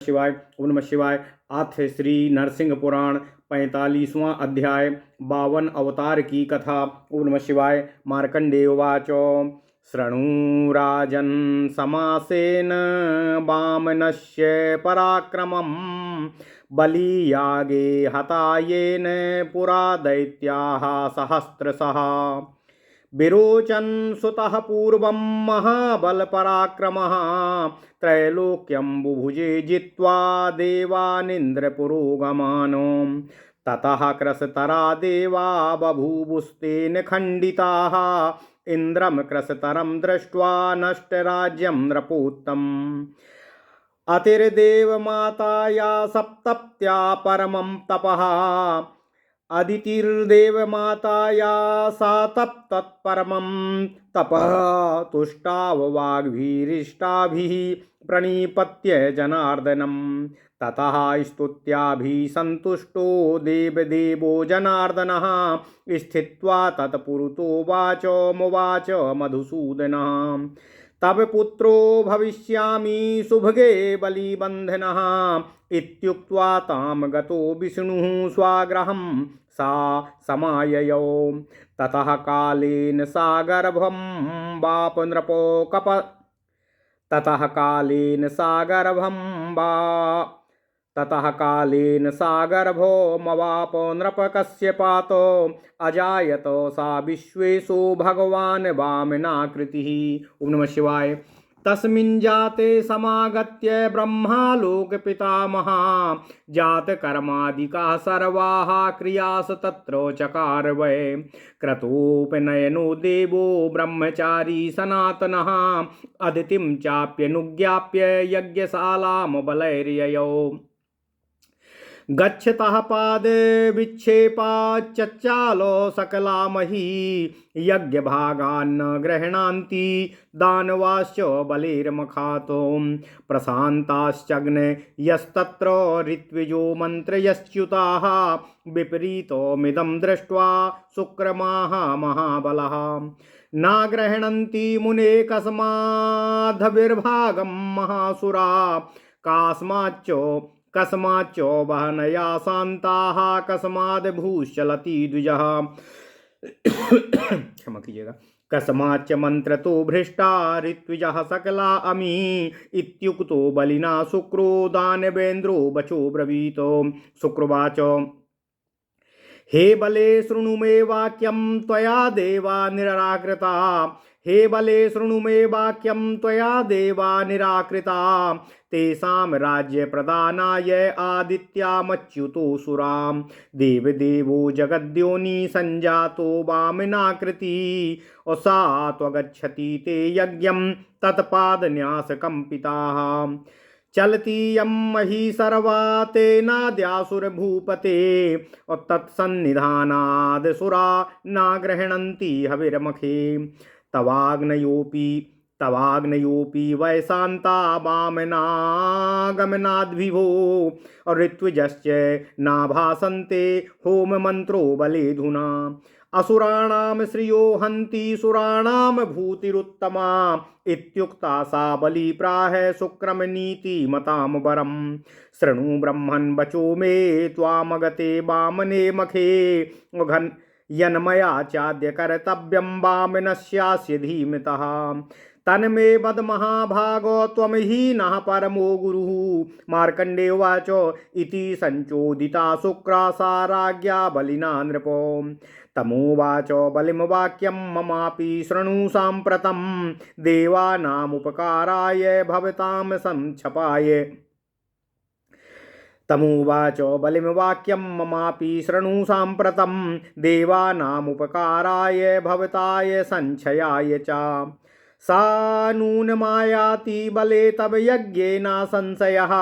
शिवाय, ओम नमः शिवाय। अथ श्री नरसिंह पुराण 45वां अध्याय 52 अवतार की कथा। ओम नमः शिवाय। मार्कंडेय उवाच शृणु राजन् समासेन वामनस्य पराक्रमं बलियागे हतायेन पुरा दैत्याः सहस्रशः। विरोचन् सुतः पूर्वं महाबलपराक्रमः त्रैलोक्यं बुभुजे जित्वा देवानिन्द्रपुरोगमान्। ततः क्रसतरा देवा बभूवुस्तेन खण्डिताः इन्द्रं क्रसतरं दृष्ट्वा नष्टराज्यं नृपोत्तम्। अतिर्देवमाताया सप्तप्त्या परमं तपः अदितिर्देवमाताया सा तत्परमं तपः तुष्टाववाग्भिरिष्टाभिः प्रणिपत्य जनार्दनं। ततः स्तुत्याभिः सन्तुष्टो देवदेवो जनार्दनः स्थित्वा तत्पुरुतो वाचोमुवाच मधुसूदनः। तव पुत्रो भविष्यामि सुभगे बलिबन्धनः इत्युक्त्वा तां गतो विष्णुः स्वागृहं सा समाययौ। ततः कालेन सा गर्भं वाप नृपो कप ततः कालेन सा गर्भं वा ततः कालेन सा गर्भो मवाप नृपकस्यपातो अजायत सा विश्वेशो भगवान् वामनाकृतिः। ओम नमः शिवाय। तस्मिन् जाते समागत्य ब्रह्मालोकपितामहा जातकर्मादिकाः सर्वाः क्रियास तत्र चकार वै। क्रतोपनयनो देवो ब्रह्मचारी सनातनः अदितिं चाप्यनुज्ञाप्य यज्ञशालां बलैर्ययौ। गच्छतः पादविक्षेपाच्चचालो सकला मही यज्ञभागान्न गृह्णान्ति दानवाश्च बलिर्मखातो। प्रशान्ताश्चग्न यस्तत्र ऋत्विजो मन्त्रयश्च्युताः विपरीतोमिदं दृष्ट्वा शुक्रमाः महाबलः। न गृह्णन्ति मुने कस्माद्धविर्भागं महासुरा कस्माच्च वहनया शान्ताः कस्माद् भूश्चलति द्विजः। क्षमा कीजिएगा। कस्माच्च मंत्रतो भ्रष्टा ऋत्विजः सकला अमी इत्युक्तो बलिना शुक्रो दानवेन्द्रो वचो ब्रवीतो। शुक्रवाच हे बले शृणु मे वाक्यं त्वया देवा निराकृता। हे बले शृणु मे वाक्यं त्वया देवा निराकृता। तेषां राज्यप्रदानाय आदित्यामच्युतो सुरां। देवदेवो जगद्योनि संजातो वामनाकृति सा त्वगच्छति ते यज्ञं तत्पादन्यासकम्पिताः। चलति यं मही सर्वा तेनाद्यासुरभूपते तत्सन्निधानाद् सुरा न गृह्णन्ति हविर्मखे। तवाग्नयोऽपि वै शान्ता वामनागमनाद्विभो ऋत्विजश्च नाभासन्ते होममन्त्रो बलेधुना। असुराणां श्रियो हन्ति सुराणां भूतिरुत्तमा इत्युक्ता सा बलि प्राह शुक्रमनीतिमतां वरम्। शृणु ब्रह्मन् वचो मे त्वामगते वामने मखे यन्मया चाद्य कर्तव्यं वामनस्यास्य धीमतः। तन्मे वद महाभागो त्वं हीनः परमो गुरुः। मार्कण्डेय उवाच इति संचोदिता शुक्रा सा राज्ञा बलिना नृपो। तमोवाच बलिं वाक्यं ममापि शृणु साम्प्रतं देवानामुपकाराय भवतां संक्षपाय। तमुवाच बलिं वाक्यं ममापि शृणु साम्प्रतं देवानामुपकाराय भवताय संक्षयाय च। सा नूनमायाति बले तव यज्ञेन संशयः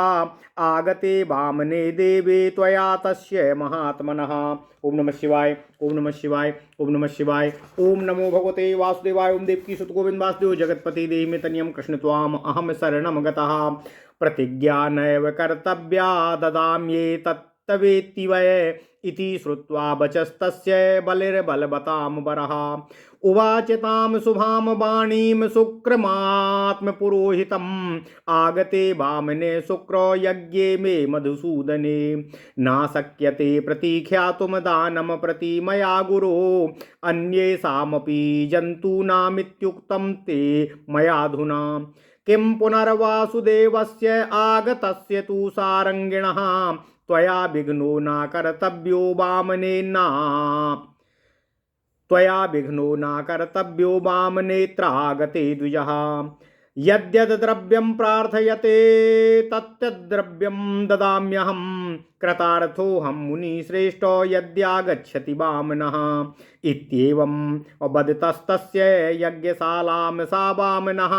आगते वामने देवे त्वया तस्य महात्मनः। ओम नमः शिवाय। ओम नमः शिवाय। ओम नमः शिवाय। ओम नमो भगवते वासुदेवाय। ओम देवकी सुत गोविंद वासुदेव जगतपति देहि मे तनियं कृष्ण त्वाम अहम शरणं गतः। प्रतिज्ञा नैव कर्तव्या ददाम्ये तत् तत्तवेत्ति वै इति श्रुत्वा वचस्तस्य बलिर्बलवतां वरः उवाच तां शुभां वाणीं शुक्रमात्मपुरोहितम् आगते वामने शुक्रो यज्ञे मे मधुसूदने नाशक्यते प्रतीख्यातुं दानं प्रति मया गुरो अन्येषामपि जन्तूनामित्युक्तं ते मयाधुना किं पुनर्वासुदेवस्य आगतस्य तु सारङ्गिणः त्वया विघ्नो न कर्तव्यो वामनेत्रागते द्विजः यद्यद्द्रव्यं प्रार्थयते तत्तद्द्रव्यं ददाम्यहं कृतार्थोऽहं मुनिश्रेष्ठो यद्यागच्छति वामनः इत्येवं वदतस्तस्य यज्ञशालां सा वामनः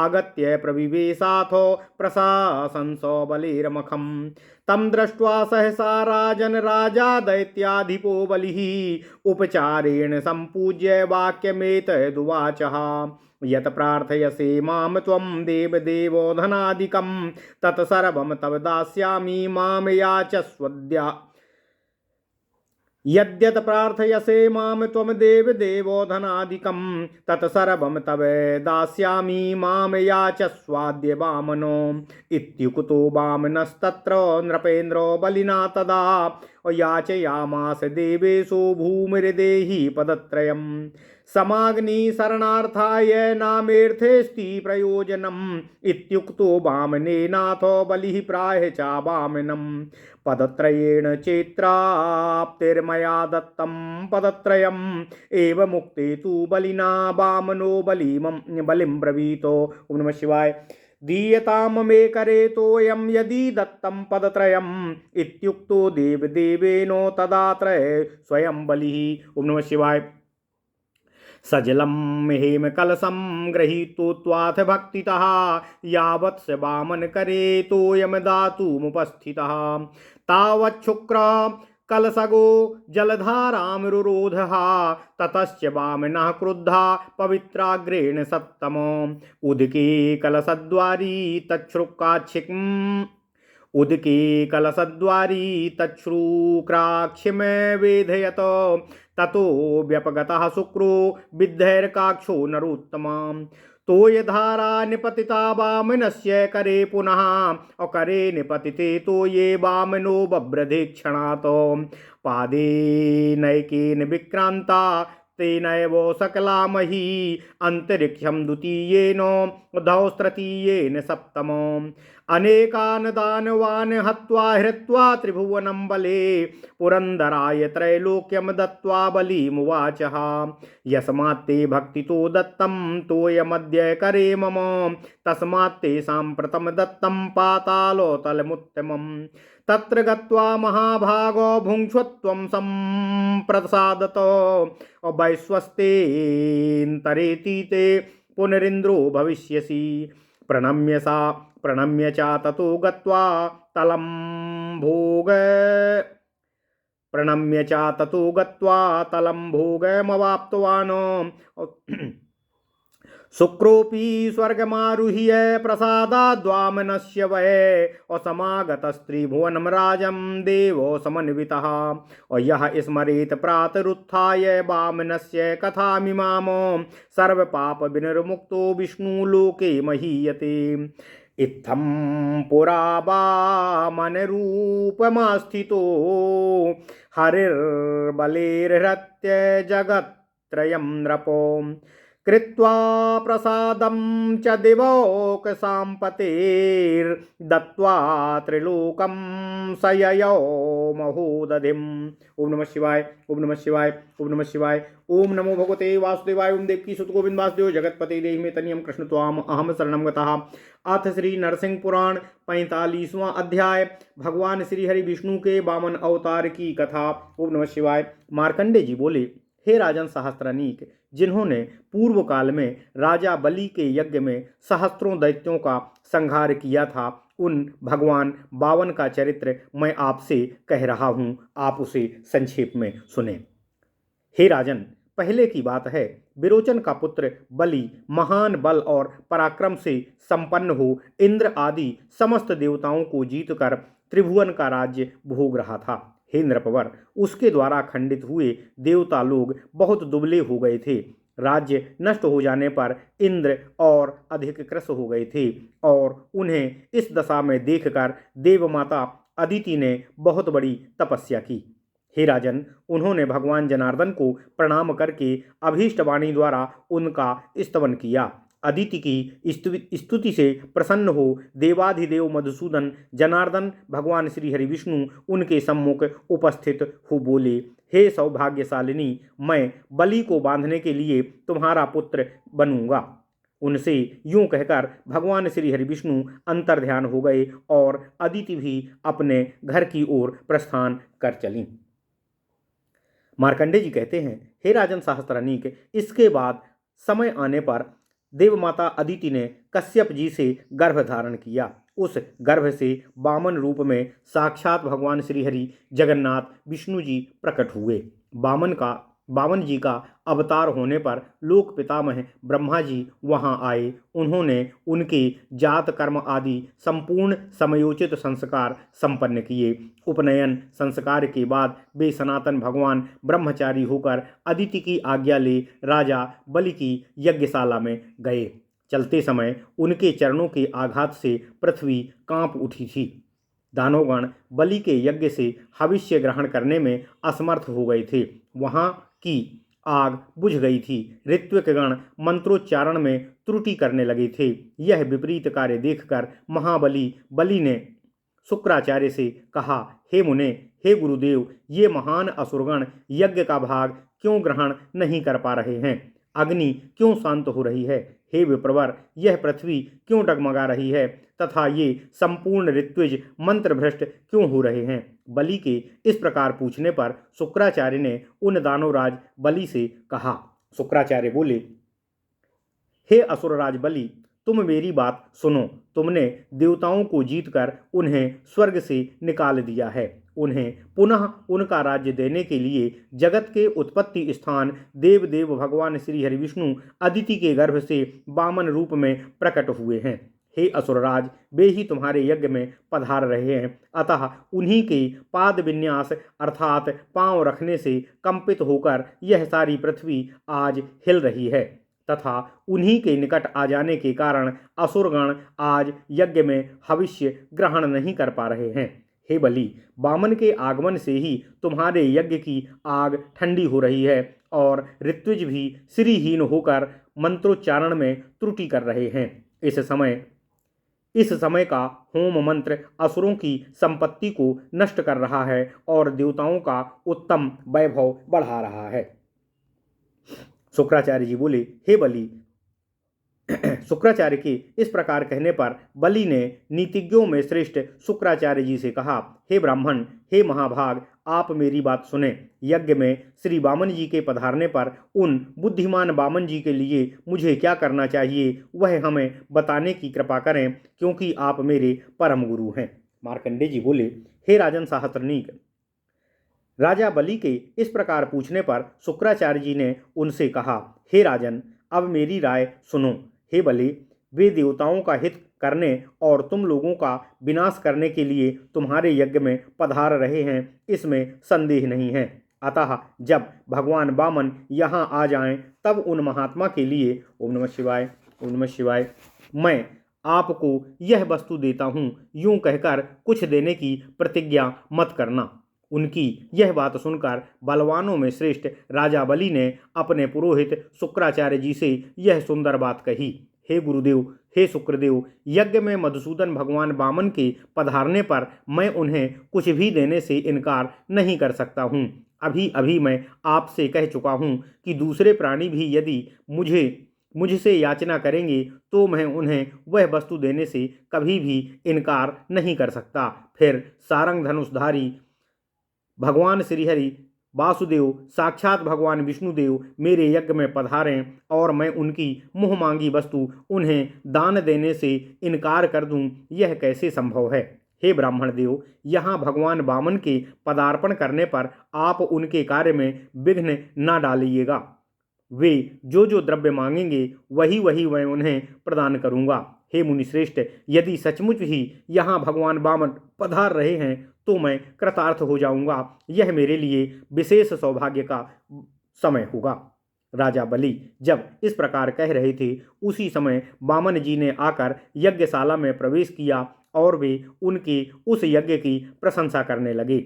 आगत्य प्रविवेशाथो प्रशासंसो बलिर्मखम् तं दृष्ट्वा सहसा राजन् राजा दैत्याधिपो बलिः उपचारेण सम्पूज्य वाक्यमेतदुवाचः यत् प्रार्थयसे मां त्वं देवदेवो धनादिकं तत् सर्वं तव दास्यामि मां याचस्वद्या यद्यत् प्रार्थयसे मां त्वं देवदेवो धनादिकं तत् सर्वं तव दास्यामि मां याचस्वाद्य वामनो इत्युक्तो वामनस्तत्र नृपेन्द्रो बलिना तदा याचयामास देवेशो भूमिर्देहि पदत्रयम् समाग्नि शरणार्थाय नामेऽर्थेऽस्ति प्रयोजनम् इत्युक्तो वामनेनाथो बलिः प्राह च वामनं पदत्रयेण चेत्राप्तिर्मया दत्तं पदत्रयम् एव मुक्ते तु बलिना वामनो बलिं ब्रवीतो। ओम नमः शिवाय। दीयताम मे करे तोयम यदि दत्तं पदत्रयम् इत्युक्तो देवदेवेनो तदात्र स्वयं बलिः। ओम नमः शिवाय। सजलं हेम कलशं गृहीत्वाथ भक्तितः यावत् स वामन करे तोयम दातुमुपस्थितः तावच्छुक्र कलशगो जलधारामिरुरोधः ततश्च वामनः क्रुद्धः पवित्राग्रेण सप्तमो उदके कलशद्वारी तच्छ्रुक्राक्षिमेवेधयत ततो व्यपगतः शुक्रो विद्धैर्काक्षो नरोत्तमां तोयधारा निपतिता वामनस्य करे पुनः अकरे निपतिते तोये वामनो बभ्रधे क्षणात् पादेनैकेन विक्रान्ता तेनैव सकला मही अंतरिक्षं द्वितीयेन धौस्तृतीयेन सप्तमम् अनेकान् दानवान् हत्वा हृत्वा त्रिभुवनं बले पुरन्दराय त्रैलोक्यं दत्त्वा बलिमुवाचः यस्मात्ते भक्तितो दत्तं तोयमद्य करे मम तस्मात्ते साम्प्रतं दत्तं पातालोतलमुत्तमम् तत्र गत्वा महाभागो भुङ्क्ष्वत्वं सम्प्रसादतो वैश्वस्तेऽन्तरेति ते पुनरिन्द्रो भविष्यसि प्रणम्य च ततो गत्वा तलं भोगमवाप्तवान् शुक्रोऽपि स्वर्गमारुह्य प्रसादाद्वामनस्य वै असमागतस्त्रिभुवनं राजं देवो समन्वितः यः स्मरेत् प्रातरुत्थाय वामनस्य कथामिमां सर्वपापविनिर्मुक्तो विष्णुलोके महीयते इत्थं पुरा वामनरूपमास्थितो हरिर्बलेर्हत्य जगत्त्रयं नृपो कृत्वा प्रसादं च दिवोकसाम्पतेर्दत्त्वा त्रिलोकं स ययौ महोदधिम्। ओम नमः शिवाय। ओम नमः शिवाय। ओम नमः शिवाय। ओम नमो भगवते वासुदेवाय। ओम देवकी सुत गोविंद वासुदेव जगतपते देहि मे तनियम कृष्ण त्वाम अहम शरणं गतः। अथ श्री नरसिंह पुराण 45वां अध्याय भगवान श्री हरि विष्णु के वामन अवतार की कथा। ओम नमः शिवाय। मार्कंडे जी बोले, हे राजन सहस्त्रानीक, जिन्होंने पूर्व काल में राजा बलि के यज्ञ में सहस्त्रों दैत्यों का संहार किया था, उन भगवान बावन का चरित्र मैं आपसे कह रहा हूँ, आप उसे संक्षेप में सुने। हे राजन, पहले की बात है, विरोचन का पुत्र बलि महान बल और पराक्रम से संपन्न हो इंद्र आदि समस्त देवताओं को जीतकर त्रिभुवन का राज्य भोग रहा था। हे नृपवर, उसके द्वारा खंडित हुए देवता लोग बहुत दुबले हो गए थे। राज्य नष्ट हो जाने पर इंद्र और अधिक क्रस्त हो गए थे और उन्हें इस दशा में देखकर देवमाता अदिति ने बहुत बड़ी तपस्या की। हे राजन, उन्होंने भगवान जनार्दन को प्रणाम करके अभीष्टवाणी द्वारा उनका स्तवन किया। अदिति की स्तुति से प्रसन्न हो देवाधिदेव मधुसूदन जनार्दन भगवान श्री हरि विष्णु उनके सम्मुख उपस्थित हो बोले, हे सौभाग्यशालिनी, मैं बलि को बांधने के लिए तुम्हारा पुत्र बनूंगा। उनसे यूं कहकर भगवान श्री हरि विष्णु अंतर्ध्यान हो गए और अदिति भी अपने घर की ओर प्रस्थान कर चलीं। मार्कंडेय जी कहते हैं, हे राजन सहस्त्रानीक, इसके बाद समय आने पर देवमाता अदिति ने कश्यप जी से गर्भ धारण किया। उस गर्भ से वामन रूप में साक्षात भगवान श्रीहरि जगन्नाथ विष्णु जी प्रकट हुए। वामन जी का अवतार होने पर लोक पितामह ब्रह्मा जी वहां आए। उन्होंने उनके जात कर्म आदि संपूर्ण समयोचित संस्कार संपन्न किए। उपनयन संस्कार के बाद वे सनातन भगवान ब्रह्मचारी होकर अदिति की आज्ञा ले राजा बलि की यज्ञशाला में गए। चलते समय उनके चरणों के आघात से पृथ्वी कांप उठी थी। दानवगण बलि के यज्ञ से हविष्य ग्रहण करने में असमर्थ हो गए थे। वहां की आग बुझ गई थी। ऋत्विकगण मंत्रोच्चारण में त्रुटि करने लगे थे। यह विपरीत कार्य देखकर महाबली बलि ने शुक्राचार्य से कहा, हे मुने, हे गुरुदेव, ये महान असुरगण यज्ञ का भाग क्यों ग्रहण नहीं कर पा रहे हैं? अग्नि क्यों शांत हो रही है? हे विप्रवर, यह पृथ्वी क्यों डगमगा रही है तथा ये संपूर्ण ऋत्विज मंत्रभ्रष्ट क्यों हो रहे हैं? बलि के इस प्रकार पूछने पर शुक्राचार्य ने उन दानवराज बलि से कहा। शुक्राचार्य बोले, हे असुरराज बलि, तुम मेरी बात सुनो। तुमने देवताओं को जीतकर उन्हें स्वर्ग से निकाल दिया है। उन्हें पुनः उनका राज्य देने के लिए जगत के उत्पत्ति स्थान देव देव भगवान श्री हरि विष्णु अदिति के गर्भ से वामन रूप में प्रकट हुए हैं। हे असुरराज, वे ही तुम्हारे यज्ञ में पधार रहे हैं। अतः उन्हीं के पाद विन्यास अर्थात पांव रखने से कंपित होकर यह सारी पृथ्वी आज हिल रही है तथा उन्हीं के निकट आ जाने के कारण असुरगण आज यज्ञ में हविष्य ग्रहण नहीं कर पा रहे हैं। हे बलि, वामन के आगमन से ही तुम्हारे यज्ञ की आग ठंडी हो रही है और ऋत्विज भी श्रीहीन होकर मंत्रोच्चारण में त्रुटि कर रहे हैं। इस समय का होम मंत्र असुरों की संपत्ति को नष्ट कर रहा है और देवताओं का उत्तम वैभव बढ़ा रहा है। शुक्राचार्य जी बोले, हे बलि, शुक्राचार्य के इस प्रकार कहने पर बलि ने नीतिज्ञों में श्रेष्ठ शुक्राचार्य जी से कहा, हे ब्राह्मण, हे महाभाग, आप मेरी बात सुने। यज्ञ में श्री वामन जी के पधारने पर उन बुद्धिमान वामन जी के लिए मुझे क्या करना चाहिए वह हमें बताने की कृपा करें, क्योंकि आप मेरे परम गुरु हैं। मार्कंडेय जी बोले, हे राजन सहस्त्रनीक, राजा बलि के इस प्रकार पूछने पर शुक्राचार्य जी ने उनसे कहा, हे राजन, अब मेरी राय सुनो। हे बलि, वे देवताओं का हित करने और तुम लोगों का विनाश करने के लिए तुम्हारे यज्ञ में पधार रहे हैं, इसमें संदेह नहीं है। अतः जब भगवान वामन यहाँ आ जाएं, तब उन महात्मा के लिए ओम नमः शिवाय, ओम नमः शिवाय, मैं आपको यह वस्तु देता हूँ, यूं कहकर कुछ देने की प्रतिज्ञा मत करना। उनकी यह बात सुनकर बलवानों में श्रेष्ठ राजा बलि ने अपने पुरोहित शुक्राचार्य जी से यह सुंदर बात कही, हे गुरुदेव, हे शुक्रदेव, यज्ञ में मधुसूदन भगवान वामन के पधारने पर मैं उन्हें कुछ भी देने से इनकार नहीं कर सकता हूँ। अभी अभी मैं आपसे कह चुका हूँ कि दूसरे प्राणी भी यदि मुझसे याचना करेंगे तो मैं उन्हें वह वस्तु देने से कभी भी इनकार नहीं कर सकता। फिर सारंग धनुषधारी भगवान श्रीहरि वासुदेव साक्षात भगवान विष्णुदेव मेरे यज्ञ में पधारें और मैं उनकी मुँह मांगी वस्तु उन्हें दान देने से इनकार कर दूं, यह कैसे संभव है? हे ब्राह्मण देव, यहाँ भगवान वामन के पदार्पण करने पर आप उनके कार्य में विघ्न न डालिएगा। वे जो जो द्रव्य मांगेंगे वही वही मैं उन्हें प्रदान करूंगा। हे मुनिश्रेष्ठ, यदि सचमुच ही यहाँ भगवान वामन पधार रहे हैं तो मैं कृतार्थ हो जाऊंगा। यह मेरे लिए विशेष सौभाग्य का समय होगा। राजा बलि जब इस प्रकार कह रहे थे, उसी समय वामन जी ने आकर यज्ञशाला में प्रवेश किया और वे उनके उस यज्ञ की प्रशंसा करने लगे।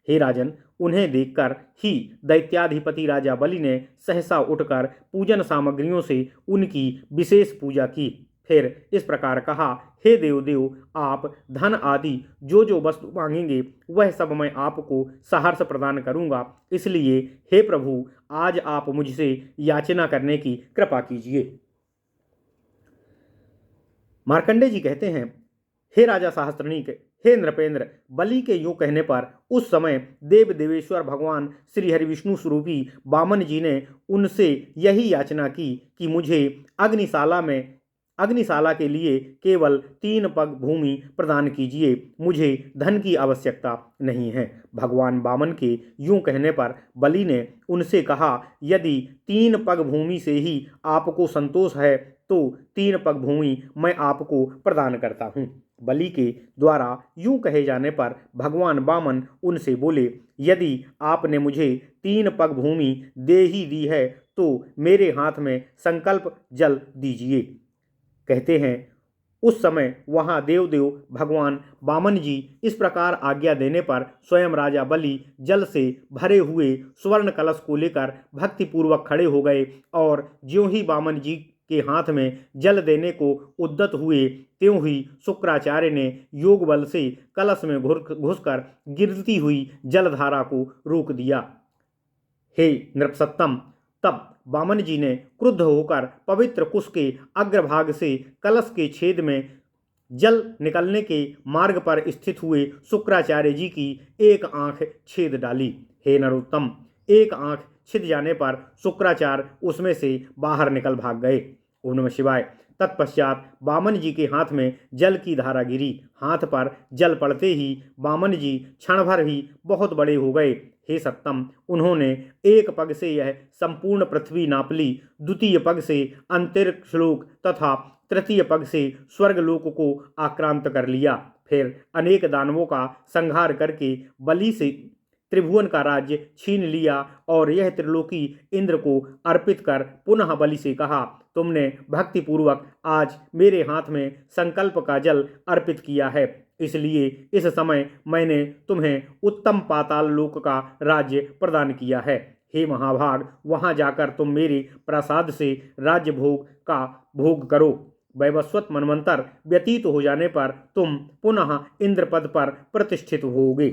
हे राजन, उन्हें देखकर ही दैत्याधिपति राजा बलि ने सहसा उठकर पूजन सामग्रियों से उनकी विशेष पूजा की। फिर इस प्रकार कहा, हे देवदेव, आप धन आदि जो जो वस्तु मांगेंगे वह सब मैं आपको सहर्ष प्रदान करूंगा। इसलिए हे प्रभु, आज आप मुझसे याचना करने की कृपा कीजिए। मार्कंडे जी कहते हैं, हे राजा सहस्त्रनीक, हे नृपेंद्र, बलि के यूं कहने पर उस समय देव देवेश्वर भगवान श्री हरि विष्णु स्वरूपी वामन जी ने उनसे यही याचना की कि मुझे अग्निशाला के लिए केवल 3 पग भूमि प्रदान कीजिए, मुझे धन की आवश्यकता नहीं है। भगवान वामन के यूं कहने पर बलि ने उनसे कहा, यदि 3 पग भूमि से ही आपको संतोष है तो 3 पग भूमि मैं आपको प्रदान करता हूँ। बलि के द्वारा यूं कहे जाने पर भगवान वामन उनसे बोले, यदि आपने मुझे 3 पग भूमि दे ही दी है तो मेरे हाथ में संकल्प जल दीजिए। कहते हैं, उस समय वहाँ देवदेव भगवान वामन जी इस प्रकार आज्ञा देने पर स्वयं राजा बलि जल से भरे हुए स्वर्ण कलश को लेकर भक्तिपूर्वक खड़े हो गए और ज्यों ही वामन जी के हाथ में जल देने को उद्यत हुए, त्यों ही शुक्राचार्य ने योग बल से कलश में घुसकर गिरती हुई जलधारा को रोक दिया। हे नृपसत्तम, तब वामन जी ने क्रुद्ध होकर पवित्र कुश के अग्रभाग से कलश के छेद में जल निकलने के मार्ग पर स्थित हुए शुक्राचार्य जी की एक आंख छेद डाली। हे नरोत्तम, एक आंख छिद जाने पर शुक्राचार्य उसमें से बाहर निकल भाग गए। ओम नमः शिवाय। तत्पश्चात वामन जी के हाथ में जल की धारा गिरी। हाथ पर जल पड़ते ही वामन जी क्षण भर ही बहुत बड़े हो गए। हे सत्तम, उन्होंने एक पग से यह संपूर्ण पृथ्वी नाप ली, द्वितीय पग से अंतरिक्ष लोक तथा तृतीय पग से स्वर्गलोक को आक्रांत कर लिया। फिर अनेक दानवों का संहार करके बलि से त्रिभुवन का राज्य छीन लिया और यह त्रिलोकी इंद्र को अर्पित कर पुनः बलि से कहा, तुमने भक्तिपूर्वक आज मेरे हाथ में संकल्प का जल अर्पित किया है, इसलिए इस समय मैंने तुम्हें उत्तम पाताल लोक का राज्य प्रदान किया है। हे महाभाग, वहां जाकर तुम मेरे प्रसाद से राज्य भोग का भोग करो। वैवस्वत मनवंतर व्यतीत हो जाने पर तुम पुनः इंद्रपद पर प्रतिष्ठित होगे।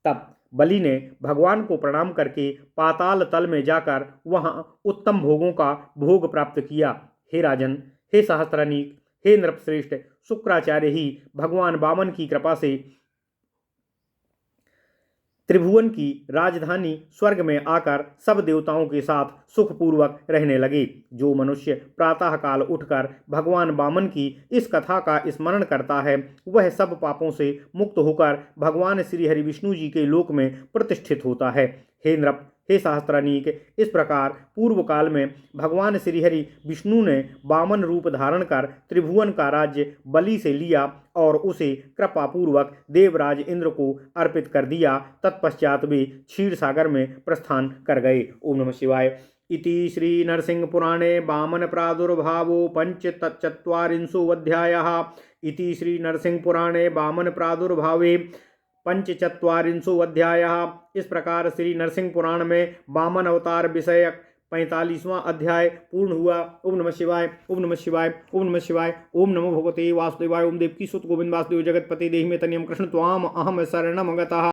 तब बलि ने भगवान को प्रणाम करके पाताल तल में जाकर वहां उत्तम भोगों का भोग प्राप्त किया। हे राजन, हे सहस्त्रानीक, हे नृपश्रेष्ठ, शुक्राचार्य ही भगवान वामन की कृपा से त्रिभुवन की राजधानी स्वर्ग में आकर सब देवताओं के साथ सुखपूर्वक रहने लगे। जो मनुष्य प्रातः काल उठकर भगवान वामन की इस कथा का स्मरण करता है वह सब पापों से मुक्त होकर भगवान श्री हरि विष्णु जी के लोक में प्रतिष्ठित होता है। हे नृप, हे सहस्त्रानीक, इस प्रकार पूर्व काल में भगवान श्रीहरि विष्णु ने वामन रूप धारण कर त्रिभुवन का राज्य बलि से लिया और उसे कृपापूर्वक देवराज इंद्र को अर्पित कर दिया। तत्पश्चात वे क्षीर सागर में प्रस्थान कर गए। ओम नमः शिवाय। इति श्री नरसिंह पुराणे वामन प्रादुर्भावो पंचचत्वारिंशोऽध्यायः। इति श्री नरसिंह पुराणे वामन प्रादुर्भावे पंचचत्वारिंशोऽध्यायः। इस प्रकार श्री नरसिंह पुराण में वामन अवतार विषयक 45वां अध्याय पूर्ण हुआ। ओम नमः शिवाय, ओम नमः शिवाय, ओम नमः शिवाय। ओम नमो भगवते वासुदेवाय। ओम देवकी सुत गोविंद वासुदेव जगतपते देहि मे तनियम कृष्ण त्वाम अहम शरणम गतः।